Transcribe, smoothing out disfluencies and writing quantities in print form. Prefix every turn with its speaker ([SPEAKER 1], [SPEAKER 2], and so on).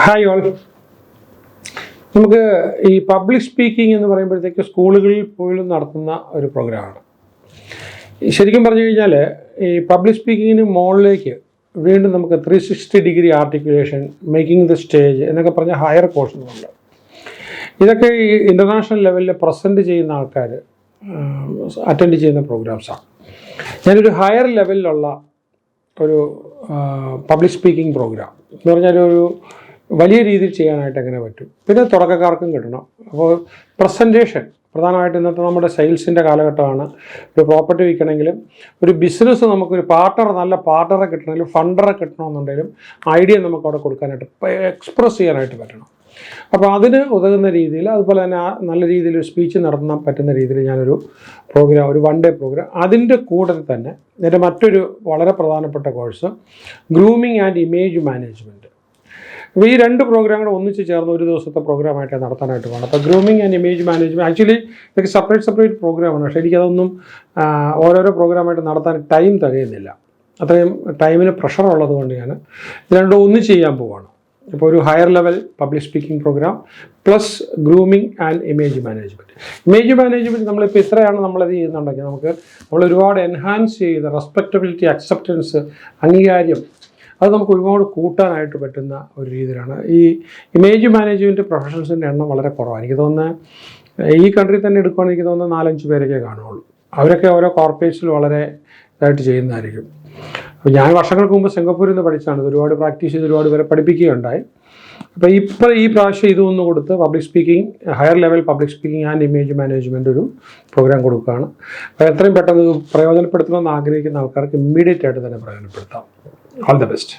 [SPEAKER 1] Hi all. നമുക്ക് ഈ public speaking എന്ന് പറയുമ്പോഴത്തേക്ക് സ്കൂളുകളിൽ പോലും നടത്തുന്ന ഒരു പ്രോഗ്രാമാണ്. ശരിക്കും പറഞ്ഞു കഴിഞ്ഞാൽ ഈ പബ്ലിക് സ്പീക്കിങ്ങിന് മുകളിലേക്ക് വീണ്ടും നമുക്ക് 360 degree articulation, making the stage എന്നൊക്കെ പറഞ്ഞ ഹയർ കോഴ്സുകളുണ്ട്. ഇതൊക്കെ ഈ ഇൻ്റർനാഷണൽ ലെവലിൽ പ്രസൻറ്റ് ചെയ്യുന്ന ആൾക്കാർ അറ്റൻഡ് ചെയ്യുന്ന പ്രോഗ്രാംസാണ്. ഞാനൊരു ഹയർ ലെവലിലുള്ള ഒരു പബ്ലിക് സ്പീക്കിംഗ് പ്രോഗ്രാം എന്ന് പറഞ്ഞാൽ ഒരു വലിയ രീതിയിൽ ചെയ്യാനായിട്ട് എങ്ങനെ പറ്റും, പിന്നെ തുടക്കക്കാർക്കും കിട്ടണം. അപ്പോൾ പ്രസൻറ്റേഷൻ പ്രധാനമായിട്ട് ഇന്നത്തെ നമ്മുടെ സെയിൽസിൻ്റെ കാലഘട്ടമാണ്. ഒരു പ്രോപ്പർട്ടി വിൽക്കണമെങ്കിലും ഒരു ബിസിനസ് നമുക്കൊരു പാർട്ണർ, നല്ല പാർട്ണറെ കിട്ടണമെങ്കിലും ഫണ്ടറെ കിട്ടണമെന്നുണ്ടെങ്കിലും ഐഡിയ നമുക്ക് അവിടെ കൊടുക്കാനായിട്ട് എക്സ്പ്രസ് ചെയ്യാനായിട്ട് പറ്റണം. അപ്പോൾ അതിന് ഉതകുന്ന രീതിയിൽ, അതുപോലെ തന്നെ നല്ല രീതിയിൽ ഒരു സ്പീച്ച് നടത്താൻ പറ്റുന്ന രീതിയിൽ ഞാനൊരു പ്രോഗ്രാം, ഒരു 1 ഡേ പ്രോഗ്രാം, അതിൻ്റെ കൂടെ തന്നെ എൻ്റെ മറ്റൊരു വളരെ പ്രധാനപ്പെട്ട course grooming and image management. അപ്പോൾ ഈ 2 പ്രോഗ്രാമുകൾ ഒന്നിച്ച് ചേർന്ന് ഒരു ദിവസത്തെ പ്രോഗ്രാമായിട്ട് നടത്താനായിട്ട് വേണം. അപ്പോൾ grooming and image management actually ഇതൊക്കെ സെപ്പറേറ്റ് പ്രോഗ്രാമാണ്. പക്ഷേ എനിക്കതൊന്നും ഓരോരോ പ്രോഗ്രാമായിട്ട് നടത്താൻ ടൈം തികയുന്നില്ല. അത്രയും ടൈമിന് പ്രഷർ ഉള്ളത് കൊണ്ട് ഞാൻ ഇത് രണ്ടും ഒന്നിച്ച് ചെയ്യാൻ പോവുകയാണ്. ഇപ്പോൾ ഒരു higher level public speaking programme plus grooming and image management. Image management നമ്മളിപ്പോൾ ഇത്രയാണ് നമ്മളത് ചെയ്യുന്നുണ്ടെങ്കിൽ നമ്മൾ ഒരുപാട് എൻഹാൻസ് ചെയ്ത് റെസ്പെക്റ്റബിലിറ്റി, അക്സെപ്റ്റൻസ്, അംഗീകാരം, അത് നമുക്ക് ഒരുപാട് കൂട്ടാനായിട്ട് പറ്റുന്ന ഒരു രീതിയിലാണ്. ഈ ഇമേജ് മാനേജ്മെൻറ്റ് പ്രൊഫഷണൽസിൻ്റെ എണ്ണം വളരെ കുറവാണ്. എനിക്ക് തോന്നുന്നത് ഈ കൺട്രി തന്നെ എടുക്കുകയാണെങ്കിൽ എനിക്ക് തോന്നുന്നത് 4-5 പേരൊക്കെ കാണുള്ളൂ. അവരൊക്കെ ഓരോ കോർപ്പറേറ്റ്സിൽ വളരെ ഇതായിട്ട് ചെയ്യുന്നതായിരിക്കും. അപ്പോൾ ഞാൻ വർഷങ്ങൾക്ക് മുമ്പ് സിംഗപ്പൂരിൽ നിന്ന് പഠിച്ചാണ്. ഒരുപാട് പ്രാക്ടീസ് ചെയ്ത് ഒരുപാട് പേരെ പഠിപ്പിക്കുകയുണ്ടായി. അപ്പോൾ ഈ പ്രാവശ്യം ഇതൊന്ന് കൊടുത്ത് public speaking, higher level public speaking and image management ഒരു പ്രോഗ്രാം കൊടുക്കുകയാണ്. അപ്പോൾ എത്രയും പെട്ടെന്ന് പ്രയോജനപ്പെടുത്തണമെന്ന് ആഗ്രഹിക്കുന്ന ആൾക്കാർക്ക് ഇമ്മീഡിയറ്റ് ആയിട്ട് തന്നെ പ്രയോജനപ്പെടുത്താം. All the best.